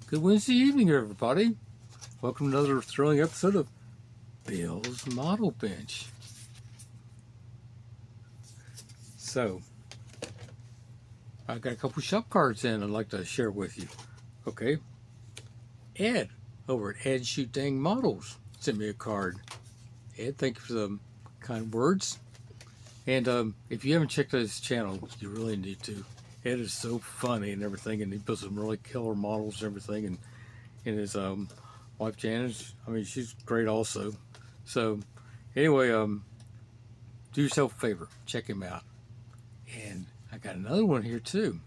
Good Wednesday evening, everybody. Welcome to another thrilling episode of Bill's Model Bench. So, I got a couple shop cards in I'd like to share with you. Okay, Ed over at Ed Shoot Dang Models sent me a card. Ed, thank you for the kind words. And if you haven't checked out his channel, you really need to. Ed is so funny and everything, and he builds some really killer models and everything. And his wife Janice, I mean, she's great also. So anyway, do yourself a favor, check him out. And I got another one here too.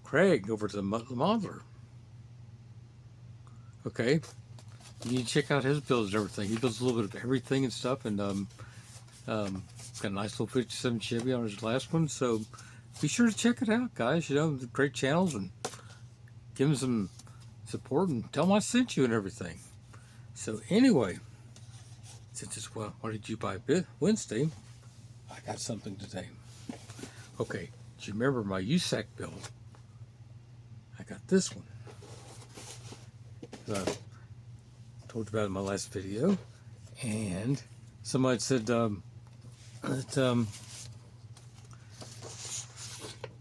Craig over to the Modeler. Okay, you need to check out his builds and everything. He builds a little bit of everything and stuff, and got a nice little 57 Chevy on his last one. So be sure to check it out, guys. You know, great channels, and give him some support and tell him I sent you and everything. So anyway, since it's what did you buy Wednesday, I got something today. Okay, do you remember my USAC build? I got this one. I told you about it in my last video, and somebody said that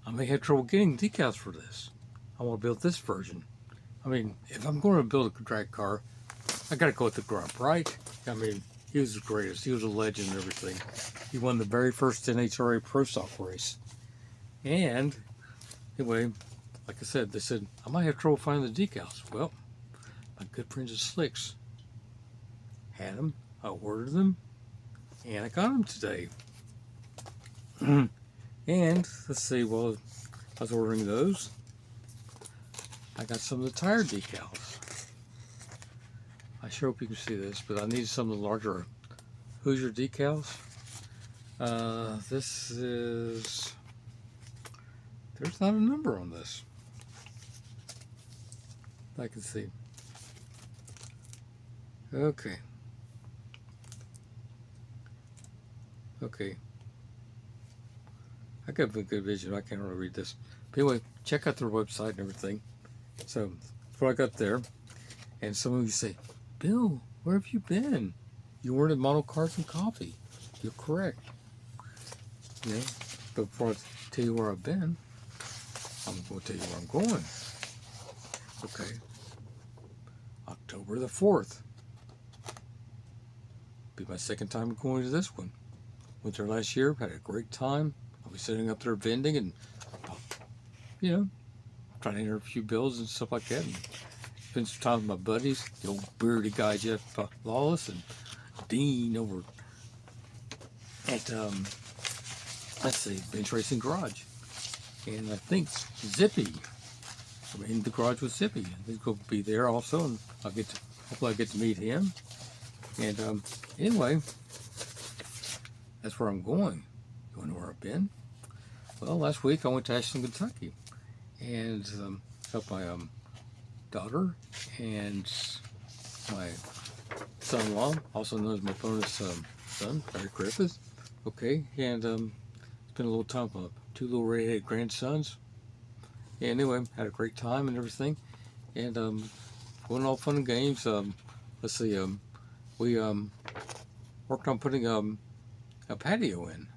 I may have trouble getting decals for this. I want to build this version. I mean, if I'm going to build a drag car, I got to go with the Grump, right? I mean, he was the greatest. He was a legend and everything. He won the very first NHRA Pro Stock race. And anyway, like I said, they said I might have trouble finding the decals. Well, my good friends at Slicks had them. I ordered them, and I got them today. And let's see, well, I was ordering those. I got some of the tire decals. I sure hope you can see this, but I need some of the larger Hoosier decals. This is, there's not a number on this. I can see. Okay. I got a good vision. I can't really read this. But anyway, check out their website and everything. So that's what I got there. And some of you say, Bill, where have you been? You weren't at Model Cars and Coffee. You're correct. Yeah. But before I tell you where I've been, I'm going to tell you where I'm going. Okay. October the 4th. Be my second time going to this one. Went there last year, had a great time. I'll be sitting up there vending and, you know, trying to enter a few bills and stuff like that. And spend some time with my buddies, the old bearded guy Jeff Lawless and Dean over at let's see, Bench Racing Garage, and I think Zippy. I'm in the garage with Zippy. I think he'll be there also, and hopefully I get to meet him. And anyway, that's where I'm going. You want to know where I've been? Well, last week I went to Ashland, Kentucky, and helped my daughter and my son-in-law, also known as my bonus son, Barry Griffith. Okay, and spent a little time with two little redheaded grandsons. And anyway, had a great time and everything, and went all fun and games. Let's see, we worked on putting a patio in.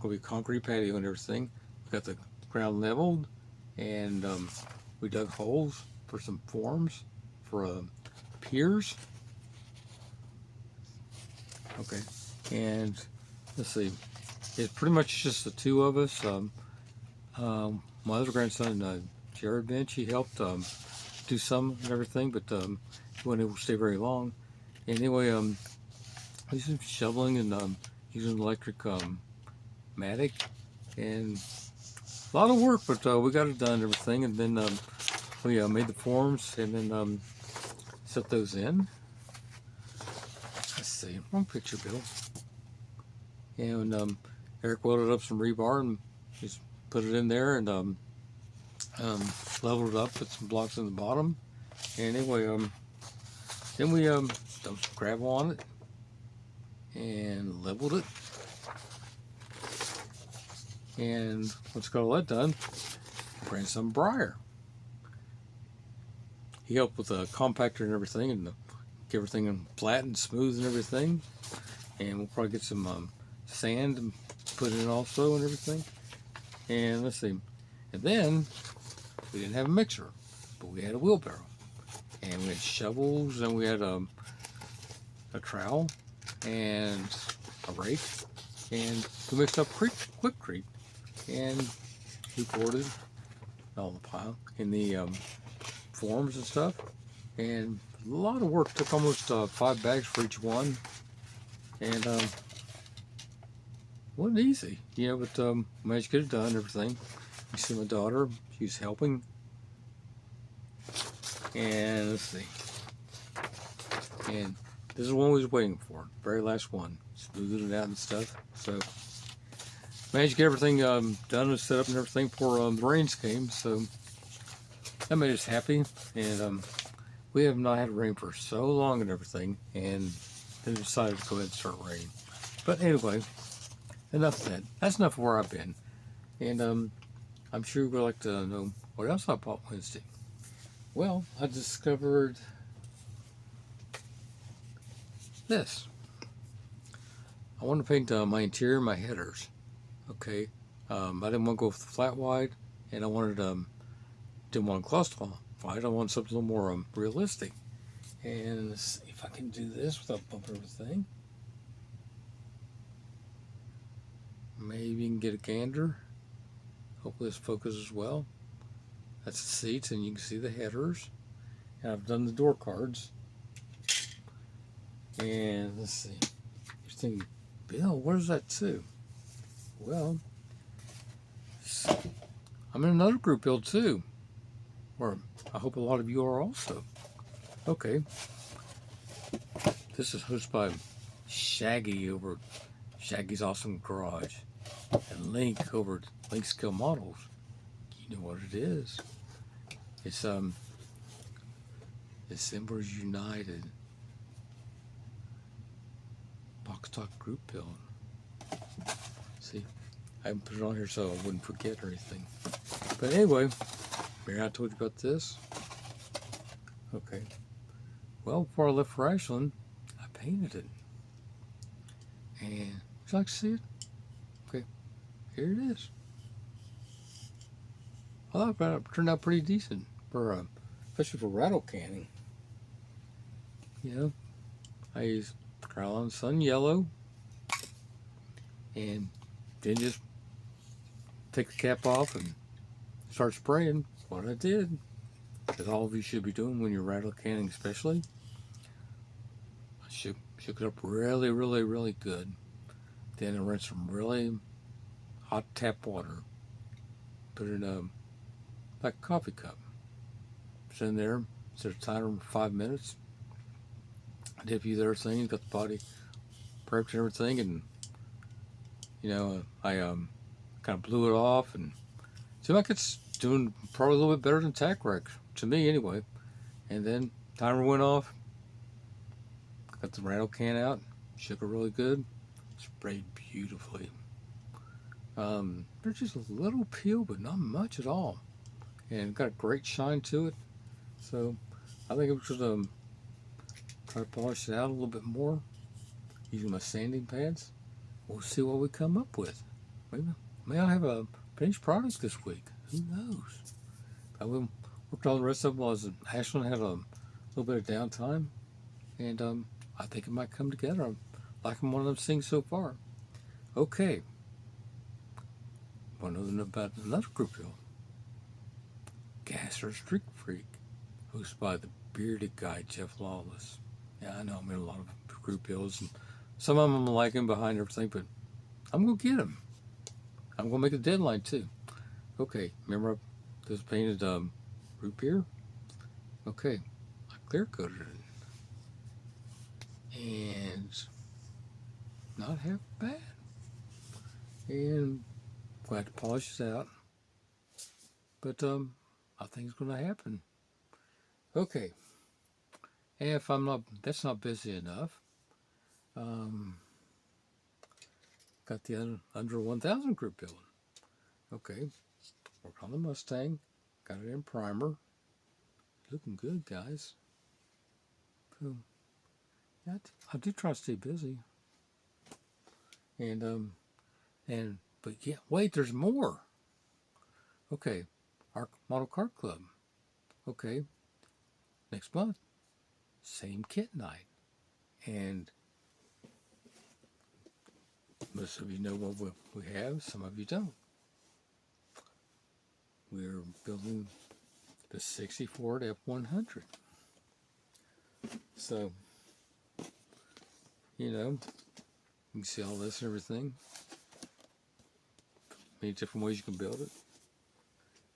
Gonna be a concrete patio and everything. We got the ground leveled, and we dug holes for some forms for piers. Okay, and let's see, it's pretty much just the two of us. My other grandson, Jared Bench, he helped do some and everything, but he wasn't able to stay very long. And anyway, he's been shoveling and using electric matic, and a lot of work, but we got it done and everything. And then we made the forms and then set those in. Let's see, wrong picture, Bill. And Eric welded up some rebar and just put it in there, and leveled it up, put some blocks in the bottom. And anyway, then we dumped some gravel on it and leveled it. And once got all that done, ran some Briar. he helped with the compactor and everything, and get everything flat and smooth and everything. And we'll probably get some sand and put in also and everything. And let's see. And then we didn't have a mixer, but we had a wheelbarrow, and we had shovels, and we had a trowel and a rake, and we mixed up quickcrete, and we poured it on the pile in the forms and stuff. And a lot of work. Took almost 5 bags for each one, and wasn't easy, but managed to get it done and everything. You see my daughter, she's helping. And let's see. And this is one we was waiting for, very last one. Smoothing it out and stuff. So managed to get everything done and set up and everything before the rains came. So that made us happy. And we have not had rain for so long and everything, and then decided to go ahead and start raining. But anyway, enough of that. That's enough of where I've been. And I'm sure you would like to know what else I bought Wednesday. Well, I discovered this. I want to paint my interior, my headers. Okay, I didn't want to go with the flat wide, and I wanted didn't want gloss wide. I wanted something a little more realistic. And let's see if I can do this without bumping everything. Maybe you can get a gander. Hopefully this focuses well. That's the seats, and you can see the headers. And I've done the door cards. And let's see. You're thinking, Bill, where's that to? Well, I'm in another group build too, where I hope a lot of you are also. Okay. This is hosted by Shaggy over Shaggy's Awesome Garage, and Link over at Link Skill Models. You know what it is. It's Embers United box talk group build. See, I haven't put it on here so I wouldn't forget or anything. But anyway, remember I told you about this? Okay. Well, before I left for Ashland, I painted it. And would you like to see it? Okay, here it is. I thought it turned out pretty decent for, especially for rattle canning. I used Krylon Sun Yellow, and then just take the cap off and start spraying. What I did, as all of you should be doing when you're rattle canning, especially. I shook it up really, really, really good. Then I rinsed some really hot tap water. Put it in a coffee cup. It's in there. Set a timer for 5 minutes. I did a few other things. Got the body prepped and everything, and I kind of blew it off, and seemed like it's doing probably a little bit better than tack wreck to me anyway. And then timer went off. Got the rattle can out. Shook it really good. Sprayed beautifully. There's just a little peel, but not much at all, and got a great shine to it. So I think I'm just try to polish it out a little bit more using my sanding pads. We'll see what we come up with. Maybe I'll have a finished product this week. Who knows? I worked on the rest of them while Ashland had a little bit of downtime, and I think it might come together. I'm liking one of them things so far. Okay. Want to know about another group here? Gasser Streak Freak, hosted by the bearded guy Jeff Lawless. Yeah, I know I'm in a lot of group builds, and some of them I'm liking behind everything, but I'm gonna get them. I'm gonna make a deadline too. Okay, remember this painted root beer? Okay, I clear coated it, and not half bad. And glad to polish this out, but I think it's gonna happen. Okay. And if that's not busy enough, got the under 1,000 group building. Okay, worked on the Mustang, got it in primer, looking good, guys. So, yeah, I do try to stay busy. But yeah, wait, there's more. Okay, our model car club. Okay, next month, same kit night. And most of you know what we have, some of you don't. We're building the 60 Ford F100. So, you can see all this and everything. Many different ways you can build it.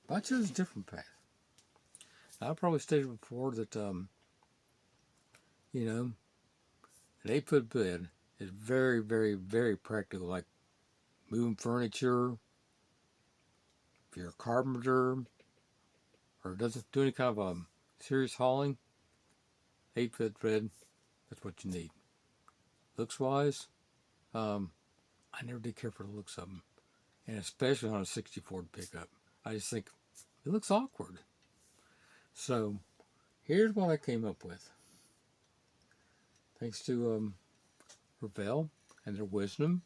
But I chose a different path. I probably stated before that, an 8-foot bed is very, very, very practical. Like moving furniture, if you're a carpenter, or doesn't do any kind of serious hauling, 8-foot bed, that's what you need. Looks wise, I never did care for the looks of them, and especially on a 60 Ford pickup. I just think it looks awkward. So here's what I came up with. Thanks to Ravel and their wisdom,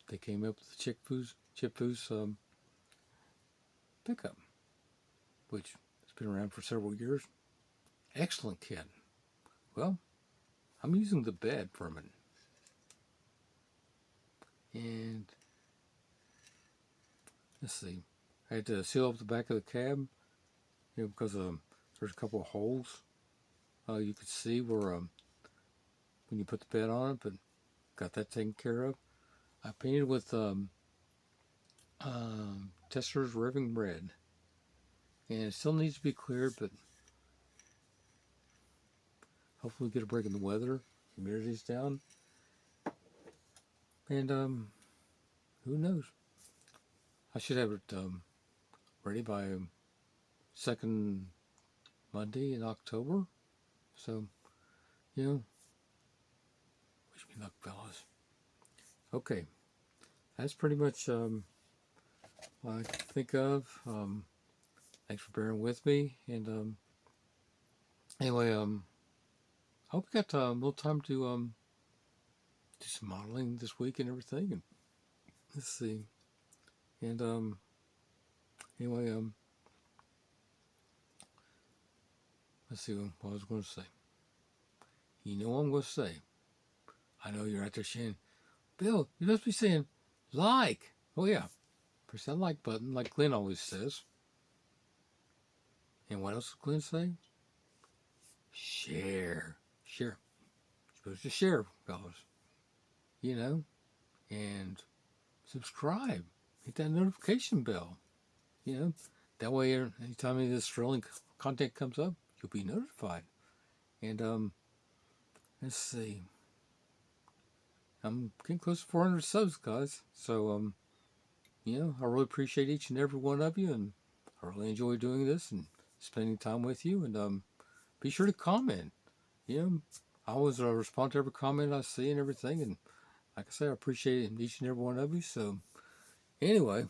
they came up with the Chip Foose pickup, which has been around for several years. Excellent kit. Well, I'm using the bed for a minute. And let's see. I had to seal up the back of the cab, because there's a couple of holes. You could see where when you put the bed on it, but got that taken care of. I painted with Tesser's Ribbon Red, and it still needs to be cleared, but hopefully we get a break in the weather. Humidity's down, and who knows? I should have it ready by second Monday in October. So, wish me luck, fellas. Okay, that's pretty much what I can think of. Thanks for bearing with me, and anyway, I hope we got a little time to do some modeling this week and everything. And let's see, and anyway, let's see what I was going to say. You know what I'm going to say. I know you're out there saying, Bill, you must be saying like. Oh yeah, press that like button like Glenn always says. And what else does Glenn say? Share. Share. You're supposed to share, fellas. And subscribe. Hit that notification bell. That way anytime any of this thrilling content comes up, you'll be notified. And let's see. I'm getting close to 400 subs, guys. So I really appreciate each and every one of you, and I really enjoy doing this and spending time with you. And be sure to comment. I always respond to every comment I see and everything. And like I say, I appreciate each and every one of you. So anyway,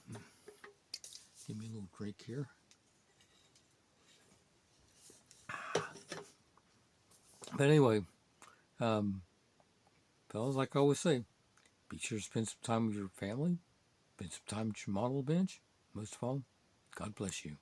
give me a little drink here. But anyway, fellas, like I always say, be sure to spend some time with your family, spend some time at your model bench. Most of all, God bless you.